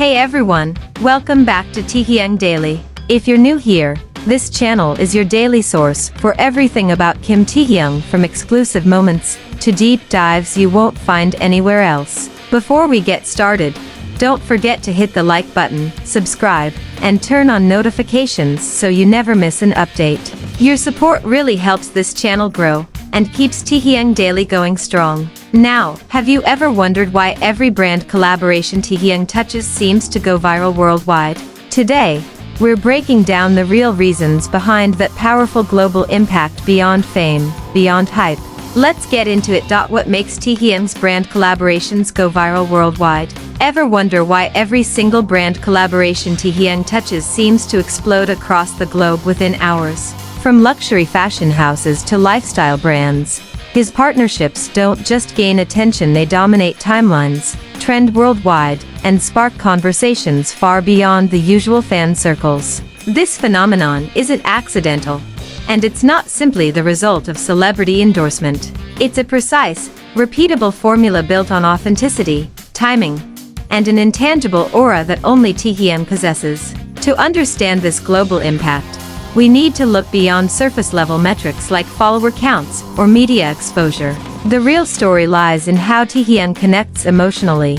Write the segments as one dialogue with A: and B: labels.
A: Hey everyone, welcome back to Taehyung Daily. If you're new here, this channel is your daily source for everything about Kim Taehyung, from exclusive moments to deep dives you won't find anywhere else. Before we get started, don't forget to hit the like button, subscribe, and turn on notifications so you never miss an update. Your support really helps this channel grow and keeps Taehyung Daily going strong. Now, have you ever wondered why every brand collaboration Taehyung touches seems to go viral worldwide? Today, we're breaking down the real reasons behind that powerful global impact beyond fame, beyond hype. Let's get into it. What makes Taehyung's brand collaborations go viral worldwide? Ever wonder why every single brand collaboration Taehyung touches seems to explode across the globe within hours? From luxury fashion houses to lifestyle brands, his partnerships don't just gain attention, they dominate timelines, trend worldwide, and spark conversations far beyond the usual fan circles. This phenomenon isn't accidental, and it's not simply the result of celebrity endorsement. It's a precise, repeatable formula built on authenticity, timing, and an intangible aura that only Taehyung possesses. To understand this global impact, we need to look beyond surface-level metrics like follower counts or media exposure. The real story lies in how Taehyung connects emotionally,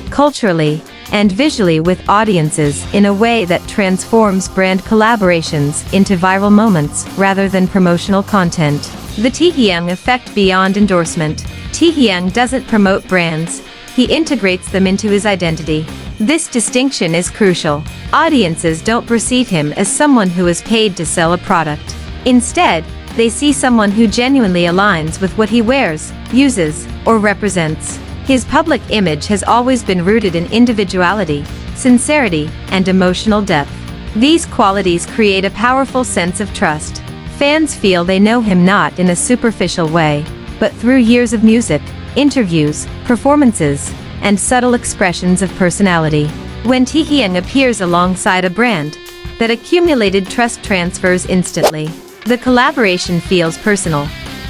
A: culturally, and visually with audiences in a way that transforms brand collaborations into viral moments rather than promotional content. The Taehyung effect beyond endorsement. Taehyung doesn't promote brands, he integrates them into his identity. This distinction is crucial. Audiences don't perceive him as someone who is paid to sell a product. Instead, they see someone who genuinely aligns with what he wears, uses, or represents. His public image has always been rooted in individuality, sincerity, and emotional depth. These qualities create a powerful sense of trust. Fans feel they know him not in a superficial way, but through years of music, interviews, performances, and subtle expressions of personality. When Taehyung appears alongside a brand, that accumulated trust transfers instantly. The collaboration feels personal,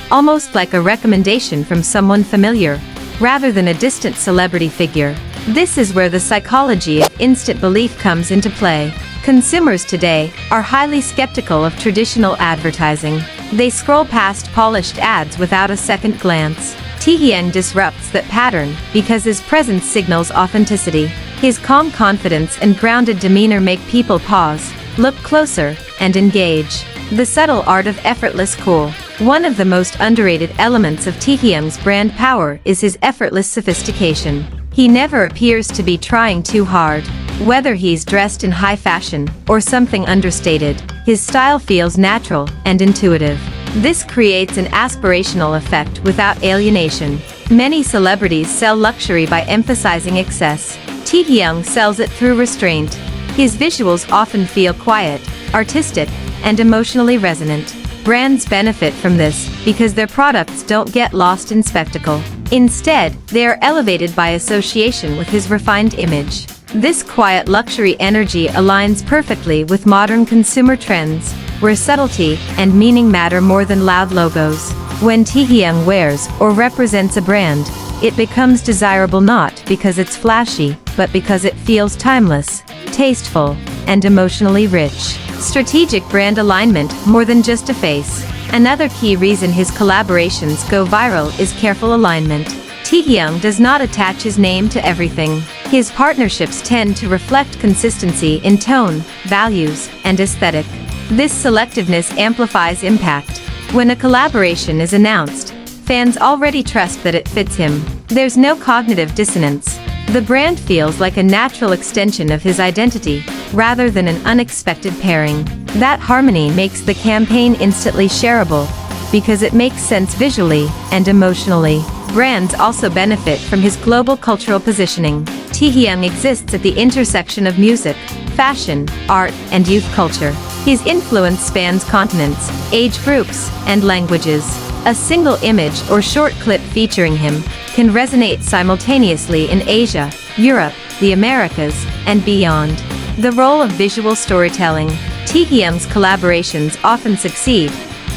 A: almost like a recommendation from someone familiar, rather than a distant celebrity figure. This is where the psychology of instant belief comes into play. Consumers today are highly skeptical of traditional advertising. They scroll past polished ads without a second glance. Taehyung disrupts that pattern because his presence signals authenticity. His calm confidence and grounded demeanor make people pause, look closer, and engage. The subtle art of effortless cool. One of the most underrated elements of Taehyung's brand power is his effortless sophistication. He never appears to be trying too hard. Whether he's dressed in high fashion or something understated, his style feels natural and intuitive. This creates an aspirational effect without alienation. Many celebrities sell luxury by emphasizing excess. Taehyung sells it through restraint. His visuals often feel quiet, artistic, and emotionally resonant. Brands benefit from this because their products don't get lost in spectacle. Instead, they are elevated by association with his refined image. This quiet luxury energy aligns perfectly with modern consumer trends, where subtlety and meaning matter more than loud logos. When Taehyung wears or represents a brand, it becomes desirable not because it's flashy, but because it feels timeless, tasteful, and emotionally rich. Strategic brand alignment, more than just a face. Another key reason his collaborations go viral is careful alignment. Taehyung does not attach his name to everything. His partnerships tend to reflect consistency in tone, values, and aesthetic. This selectiveness amplifies impact. When a collaboration is announced, fans already trust that it fits him. There's no cognitive dissonance. The brand feels like a natural extension of his identity, rather than an unexpected pairing. That harmony makes the campaign instantly shareable, because it makes sense visually and emotionally. Brands also benefit from his global cultural positioning. Taehyung exists at the intersection of music, fashion, art, and youth culture. His influence spans continents, age groups, and languages. A single image or short clip featuring him can resonate simultaneously in Asia, Europe, the Americas, and beyond. The role of visual storytelling. Taehyung's collaborations often succeed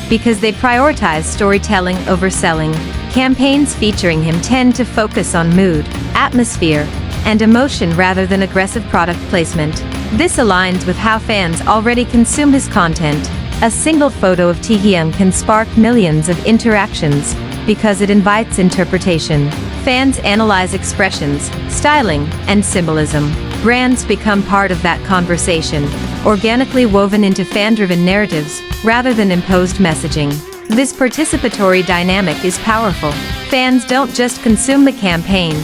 A: because they prioritize storytelling over selling. Campaigns featuring him tend to focus on mood, atmosphere, and emotion rather than aggressive product placement. This aligns with how fans already consume his content. A single photo of Taehyung can spark millions of interactions because it invites interpretation. Fans analyze expressions, styling, and symbolism. Brands become part of that conversation, organically woven into fan-driven narratives rather than imposed messaging. This participatory dynamic is powerful. Fans don't just consume the campaign,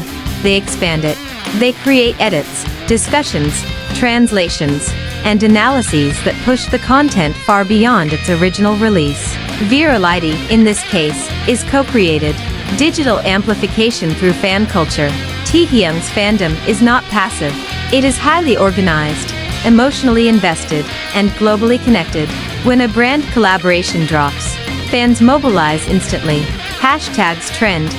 A: they expand it. They create edits, discussions, translations, and analyses that push the content far beyond its original release. Virality, in this case, is co-created. Digital amplification through fan culture. Taehyung's fandom is not passive. It is highly organized, emotionally invested, and globally connected. When a brand collaboration drops, fans mobilize instantly. Hashtags trend.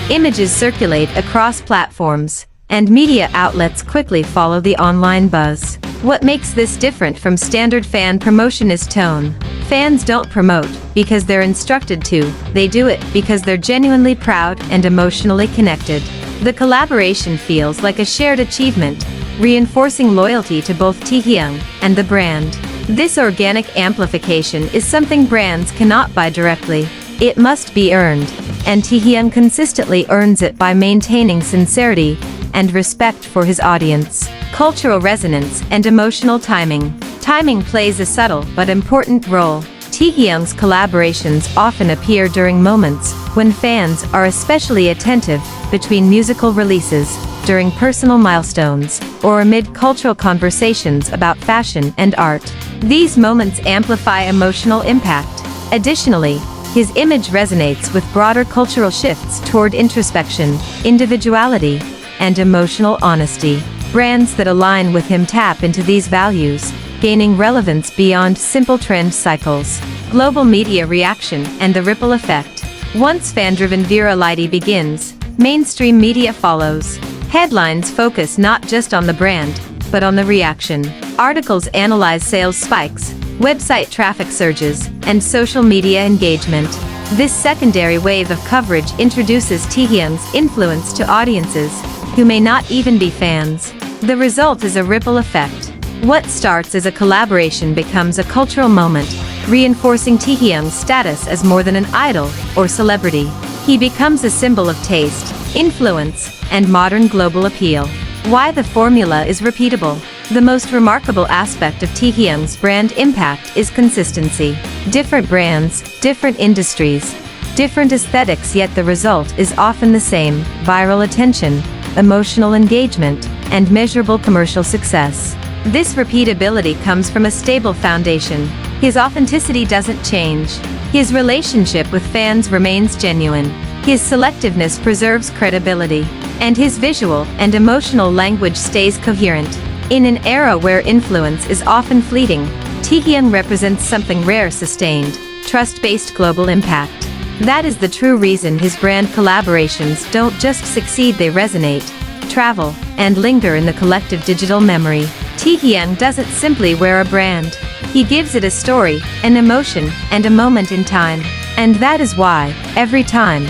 A: Images circulate across platforms, and media outlets quickly follow the online buzz. What makes this different from standard fan promotion is tone. Fans don't promote because they're instructed to, they do it because they're genuinely proud and emotionally connected. The collaboration feels like a shared achievement, reinforcing loyalty to both Taehyung and the brand. This organic amplification is something brands cannot buy directly. It must be earned, and Taehyung consistently earns it by maintaining sincerity and respect for his audience. Cultural resonance and emotional timing. Timing plays a subtle but important role. Taehyung's collaborations often appear during moments when fans are especially attentive, between musical releases, during personal milestones, or amid cultural conversations about fashion and art. These moments amplify emotional impact. Additionally, his image resonates with broader cultural shifts toward introspection, individuality, and emotional honesty. Brands that align with him tap into these values, gaining relevance beyond simple trend cycles. Global media reaction and the ripple effect. Once fan-driven virality begins, mainstream media follows. Headlines focus not just on the brand, but on the reaction. Articles analyze sales spikes, website traffic surges, and social media engagement. This secondary wave of coverage introduces Taehyung's influence to audiences who may not even be fans. The result is a ripple effect. What starts as a collaboration becomes a cultural moment, reinforcing Taehyung's status as more than an idol or celebrity. He becomes a symbol of taste, influence, and modern global appeal. Why the formula is repeatable. The most remarkable aspect of Taehyung's brand impact is consistency. Different brands, different industries, different aesthetics, yet the result is often the same: viral attention, emotional engagement, and measurable commercial success. This repeatability comes from a stable foundation. His authenticity doesn't change. His relationship with fans remains genuine. His selectiveness preserves credibility. And his visual and emotional language stays coherent. In an era where influence is often fleeting, Taehyung represents something rare: sustained, trust-based global impact. That is the true reason his brand collaborations don't just succeed, they resonate, travel, and linger in the collective digital memory. Taehyung doesn't simply wear a brand. He gives it a story, an emotion, and a moment in time. And that is why, every time,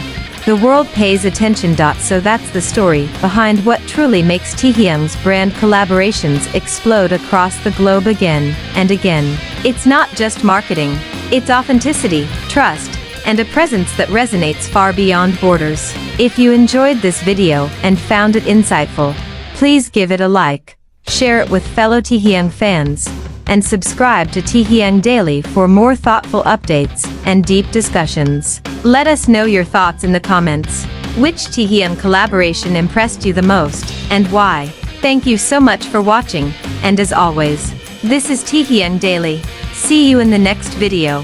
A: the world pays attention. So that's the story behind what truly makes Taehyung's brand collaborations explode across the globe again and again. It's not just marketing. It's authenticity, trust, and a presence that resonates far beyond borders. If you enjoyed this video and found it insightful, please give it a like, share it with fellow Taehyung fans, and subscribe to Taehyung Daily for more thoughtful updates and deep discussions. Let us know your thoughts in the comments. Which Taehyung collaboration impressed you the most, and why? Thank you so much for watching, and as always, this is Taehyung Daily. See you in the next video.